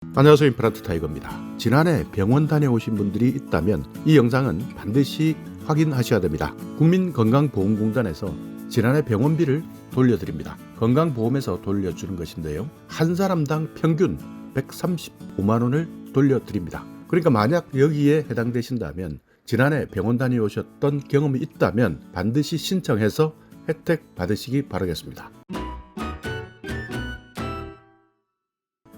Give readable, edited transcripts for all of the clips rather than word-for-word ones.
안녕하세요. 임플란트 타이거입니다. 지난해 병원 다녀오신 분들이 있다면 이 영상은 반드시 확인하셔야 됩니다. 국민건강보험공단에서 지난해 병원비를 돌려드립니다. 건강보험에서 돌려주는 것인데요. 한 사람당 평균 135만 원을 돌려드립니다. 그러니까 만약 여기에 해당되신다면 지난해 병원 다녀오셨던 경험이 있다면 반드시 신청해서 혜택 받으시기 바라겠습니다.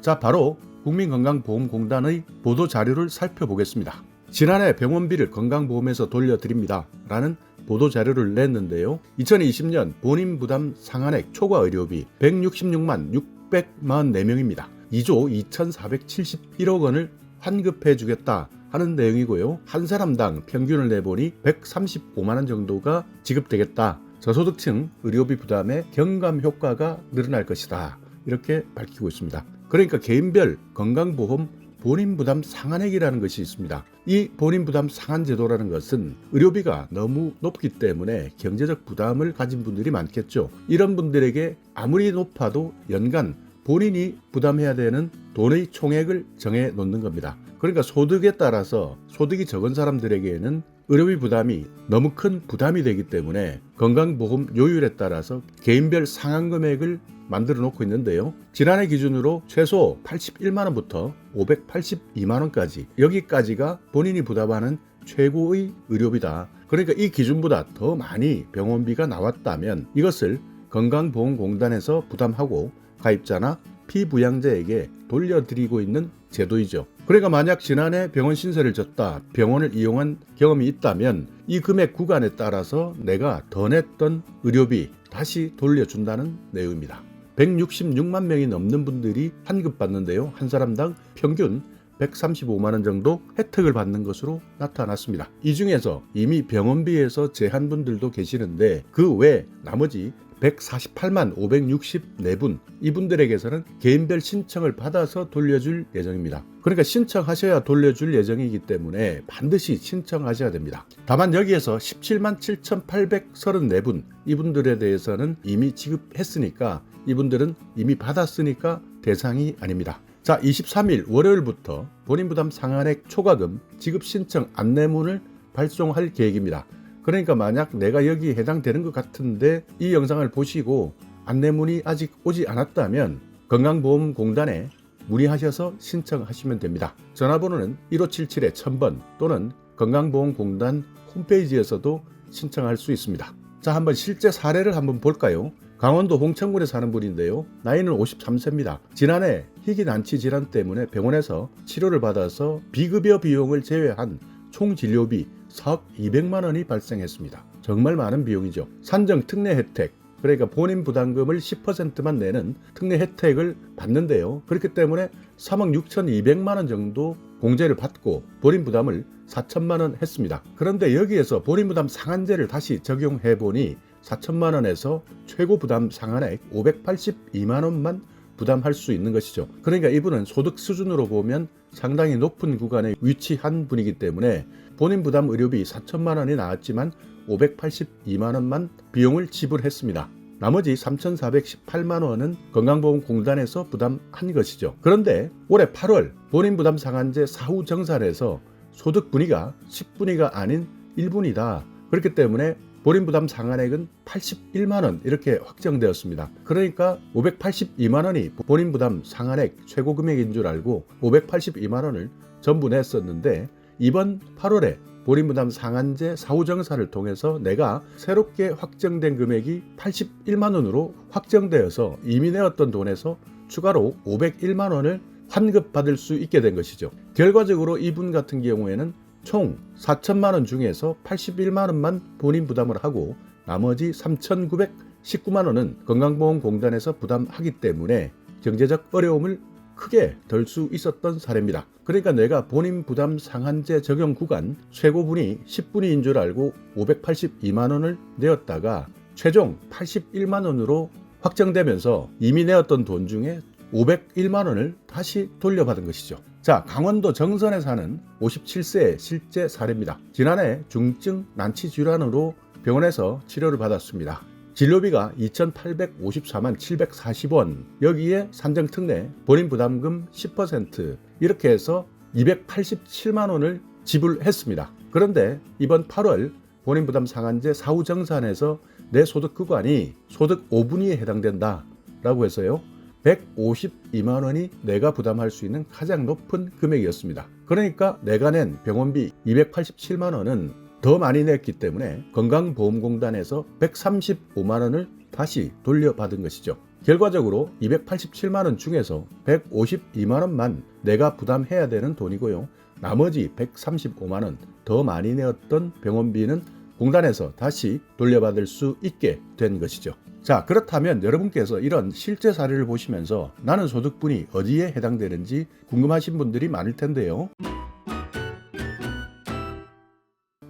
자, 바로 국민건강보험공단의 보도자료를 살펴보겠습니다. 지난해 병원비를 건강보험에서 돌려드립니다 라는 보도자료를 냈는데요. 2020년 본인부담 상한액 초과 의료비 166만 644명입니다. 2조 2471억 원을 환급해 주겠다 하는 내용이고요. 한 사람당 평균을 내보니 135만 원 정도가 지급되겠다. 저소득층 의료비 부담의 경감 효과가 늘어날 것이다. 이렇게 밝히고 있습니다. 그러니까 개인별 건강보험 본인부담 상한액이라는 것이 있습니다. 이 본인부담 상한제도라는 것은 의료비가 너무 높기 때문에 경제적 부담을 가진 분들이 많겠죠. 이런 분들에게 아무리 높아도 연간 본인이 부담해야 되는 돈의 총액을 정해 놓는 겁니다. 그러니까 소득에 따라서 소득이 적은 사람들에게는 의료비 부담이 너무 큰 부담이 되기 때문에 건강보험 요율에 따라서 개인별 상한 금액을 만들어 놓고 있는데요. 지난해 기준으로 최소 81만 원부터 582만 원까지 여기까지가 본인이 부담하는 최고의 의료비다. 그러니까 이 기준보다 더 많이 병원비가 나왔다면 이것을 건강보험공단에서 부담하고 가입자나 피부양자에게 돌려드리고 있는 제도이죠. 그러니까 만약 지난해 병원 신세를 졌다, 병원을 이용한 경험이 있다면 이 금액 구간에 따라서 내가 더 냈던 의료비 다시 돌려준다는 내용입니다. 166만 명이 넘는 분들이 환급받는데요. 한 사람당 평균 135만 원 정도 혜택을 받는 것으로 나타났습니다. 이 중에서 이미 병원비에서 제한 분들도 계시는데 그 외 나머지 148만 564분 이분들에게서는 개인별 신청을 받아서 돌려줄 예정입니다. 그러니까 신청하셔야 돌려줄 예정이기 때문에 반드시 신청하셔야 됩니다. 다만 여기에서 17만 7,834분 이분들에 대해서는 이미 지급했으니까 이분들은 이미 받았으니까 대상이 아닙니다. 자, 23일 월요일부터 본인부담 상한액 초과금 지급 신청 안내문을 발송할 계획입니다. 그러니까 만약 내가 여기에 해당되는 것 같은데 이 영상을 보시고 안내문이 아직 오지 않았다면 건강보험공단에 문의하셔서 신청하시면 됩니다. 전화번호는 1577-1000번 또는 건강보험공단 홈페이지에서도 신청할 수 있습니다. 자, 한번 실제 사례를 한번 볼까요? 강원도 홍천군에 사는 분인데요. 나이는 53세입니다. 지난해 희귀난치 질환 때문에 병원에서 치료를 받아서 비급여 비용을 제외한 총 진료비 4억 200만 원이 발생했습니다. 정말 많은 비용이죠. 산정 특례 혜택, 그러니까 본인 부담금을 10%만 내는 특례 혜택을 받는데요. 그렇기 때문에 3억 6,200만 원 정도 공제를 받고 본인 부담을 4천만 원 했습니다. 그런데 여기에서 본인 부담 상한제를 다시 적용해 보니 4천만 원에서 최고 부담 상한액 582만 원만 부담할 수 있는 것이죠. 그러니까 이분은 소득 수준으로 보면 상당히 높은 구간에 위치한 분이기 때문에 본인 부담 의료비 4천만 원이 나왔지만 582만 원만 비용을 지불했습니다. 나머지 3,418만 원은 건강보험공단에서 부담한 것이죠. 그런데 올해 8월 본인 부담 상한제 사후 정산에서 소득 분위가 10분위가 아닌 1분이다. 그렇기 때문에 본인 부담 상한액은 81만 원 이렇게 확정되었습니다. 그러니까 582만 원이 본인 부담 상한액 최고 금액인 줄 알고 582만 원을 전부 냈었는데 이번 8월에 본인 부담 상한제 사후 정산을 통해서 내가 새롭게 확정된 금액이 81만 원으로 확정되어서 이미 내었던 돈에서 추가로 501만 원을 환급받을 수 있게 된 것이죠. 결과적으로 이분 같은 경우에는 총 4천만 원 중에서 81만 원만 본인 부담을 하고 나머지 3,919만 원은 건강보험공단에서 부담하기 때문에 경제적 어려움을 크게 덜 수 있었던 사례입니다. 그러니까 내가 본인 부담 상한제 적용 구간 최고분이 10분위인 줄 알고 582만 원을 내었다가 최종 81만 원으로 확정되면서 이미 내었던 돈 중에 501만 원을 다시 돌려받은 것이죠. 자, 강원도 정선에 사는 57세의 실제 사례입니다. 지난해 중증 난치 질환으로 병원에서 치료를 받았습니다. 진료비가 2,854만 740원, 여기에 산정특례, 본인부담금 10% 이렇게 해서 287만 원을 지불했습니다. 그런데 이번 8월 본인부담 상한제 사후정산에서 내 소득 구간이 소득 5분위에 해당된다 라고 해서요, 152만 원이 내가 부담할 수 있는 가장 높은 금액이었습니다. 그러니까 내가 낸 병원비 287만 원은 더 많이 냈기 때문에 건강보험공단에서 135만 원을 다시 돌려받은 것이죠. 결과적으로 287만 원 중에서 152만 원만 내가 부담해야 되는 돈이고요. 나머지 135만 원 더 많이 내었던 병원비는 공단에서 다시 돌려받을 수 있게 된 것이죠. 자, 그렇다면 여러분께서 이런 실제 사례를 보시면서 나는 소득분이 어디에 해당되는지 궁금하신 분들이 많을 텐데요.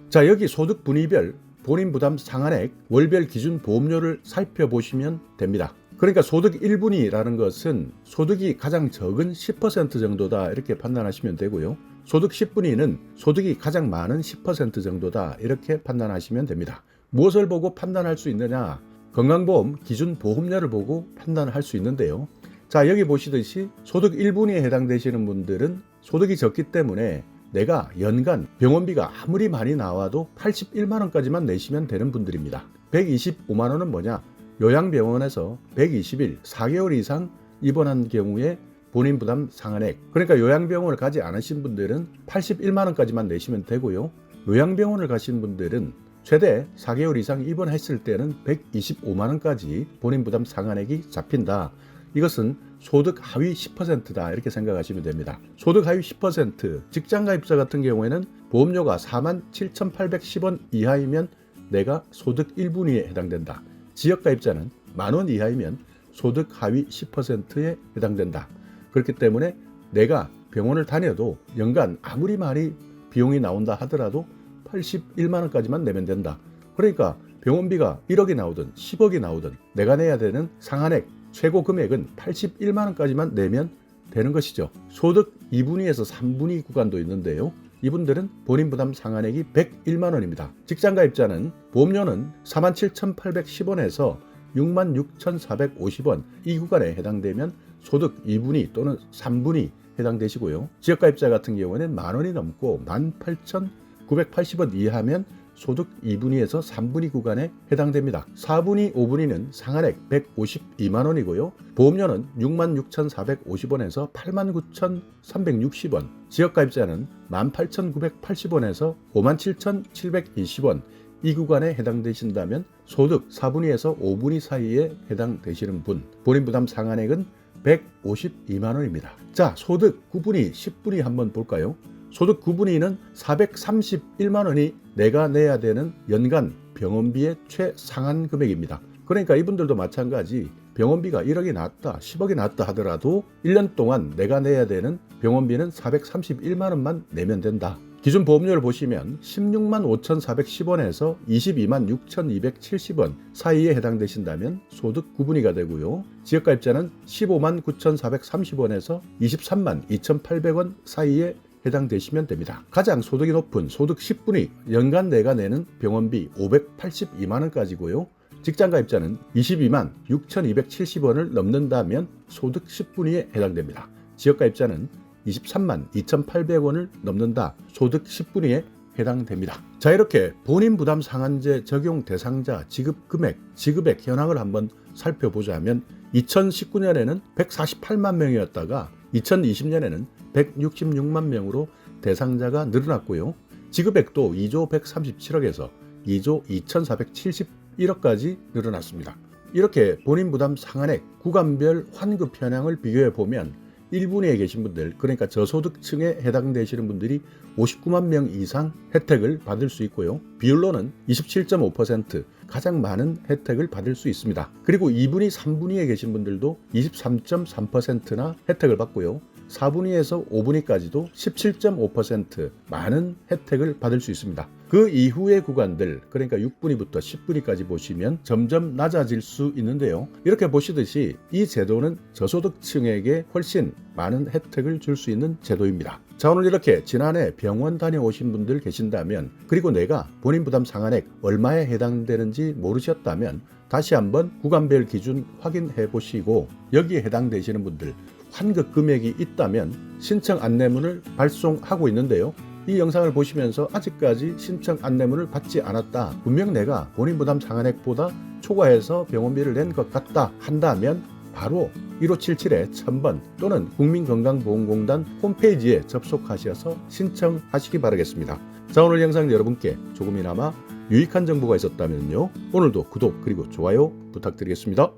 자, 여기 소득분위별 본인부담 상한액 월별 기준 보험료를 살펴보시면 됩니다. 그러니까 소득 1분위라는 것은 소득이 가장 적은 10% 정도다 이렇게 판단하시면 되고요. 소득 10분위는 소득이 가장 많은 10% 정도다 이렇게 판단하시면 됩니다. 무엇을 보고 판단할 수 있느냐? 건강보험 기준 보험료를 보고 판단할 수 있는데요. 자, 여기 보시듯이 소득 1분위에 해당되시는 분들은 소득이 적기 때문에 내가 연간 병원비가 아무리 많이 나와도 81만 원까지만 내시면 되는 분들입니다. 125만 원은 뭐냐? 요양병원에서 120일 4개월 이상 입원한 경우에 본인부담 상한액, 그러니까 요양병원을 가지 않으신 분들은 81만 원까지만 내시면 되고요. 요양병원을 가신 분들은 최대 4개월 이상 입원했을 때는 125만 원까지 본인부담 상한액이 잡힌다. 이것은 소득 하위 10%다 이렇게 생각하시면 됩니다. 소득 하위 10%, 직장가입자 같은 경우에는 보험료가 47,810원 이하이면 내가 소득 1분위에 해당된다. 지역가입자는 만원 이하이면 소득 하위 10%에 해당된다. 그렇기 때문에 내가 병원을 다녀도 연간 아무리 많이 비용이 나온다 하더라도 81만 원까지만 내면 된다. 그러니까 병원비가 1억이 나오든 10억이 나오든 내가 내야 되는 상한액 최고 금액은 81만 원까지만 내면 되는 것이죠. 소득 2분위에서 3분위 구간도 있는데요. 이분들은 본인부담 상한액이 101만 원입니다. 직장가입자는 보험료는 47,810원에서 66,450원 이 구간에 해당되면 소득 2분위 또는 3분위 해당되시고요. 지역가입자 같은 경우에는 만원이 넘고 18,980원 이하면 소득 2분위에서 3분위 구간에 해당됩니다. 4분위, 5분위는 상한액 152만 원이고요. 보험료는 66,450원에서 89,360원, 지역가입자는 18,980원에서 57,720원 이 구간에 해당되신다면 소득 4분위에서 5분위 사이에 해당되시는 분, 본인부담 상한액은 152만 원입니다. 자, 소득 9분위, 10분위 한번 볼까요? 소득 9분위는 431만 원이 내가 내야 되는 연간 병원비의 최상한 금액입니다. 그러니까 이분들도 마찬가지 병원비가 1억이 나왔다, 10억이 나왔다 하더라도 1년 동안 내가 내야 되는 병원비는 431만 원만 내면 된다. 기준 보험료를 보시면 16만 5,410원에서 22만 6,270원 사이에 해당되신다면 소득 9분위가 되고요. 지역가입자는 15만 9,430원에서 23만 2,800원 사이에 해당되시면 됩니다. 가장 소득이 높은 소득 10분위, 연간 내가 내는 병원비 582만 원까지고요. 직장가입자는 22만 6,270원을 넘는다면 소득 10분위에 해당됩니다. 지역가입자는 23만 2,800원을 넘는다. 소득 10분위에 해당됩니다. 자, 이렇게 본인부담 상한제 적용 대상자 지급 금액, 지급액 현황을 한번 살펴보자면 2019년에는 148만 명이었다가 2020년에는 166만 명으로 대상자가 늘어났고요. 지급액도 2조 137억에서 2조 2471억까지 늘어났습니다. 이렇게 본인부담 상한액, 구간별 환급 현황을 비교해 보면 1분위에 계신 분들, 그러니까 저소득층에 해당되시는 분들이 59만 명 이상 혜택을 받을 수 있고요. 비율로는 27.5% 가장 많은 혜택을 받을 수 있습니다. 그리고 2분위, 3분위에 계신 분들도 23.3%나 혜택을 받고요. 4분위에서 5분위까지도 17.5% 많은 혜택을 받을 수 있습니다. 그 이후의 구간들, 그러니까 6분위부터 10분위까지 보시면 점점 낮아질 수 있는데요. 이렇게 보시듯이 이 제도는 저소득층에게 훨씬 많은 혜택을 줄 수 있는 제도입니다. 자, 오늘 이렇게 지난해 병원 다녀오신 분들 계신다면, 그리고 내가 본인 부담 상한액 얼마에 해당되는지 모르셨다면 다시 한번 구간별 기준 확인해 보시고, 여기에 해당되시는 분들 환급 금액이 있다면 신청 안내문을 발송하고 있는데요. 이 영상을 보시면서 아직까지 신청 안내문을 받지 않았다, 분명 내가 본인 부담 상한액보다 초과해서 병원비를 낸 것 같다 한다면 바로 1577-1000번 또는 국민건강보험공단 홈페이지에 접속하셔서 신청하시기 바라겠습니다. 자, 오늘 영상 여러분께 조금이나마 유익한 정보가 있었다면요, 오늘도 구독 그리고 좋아요 부탁드리겠습니다.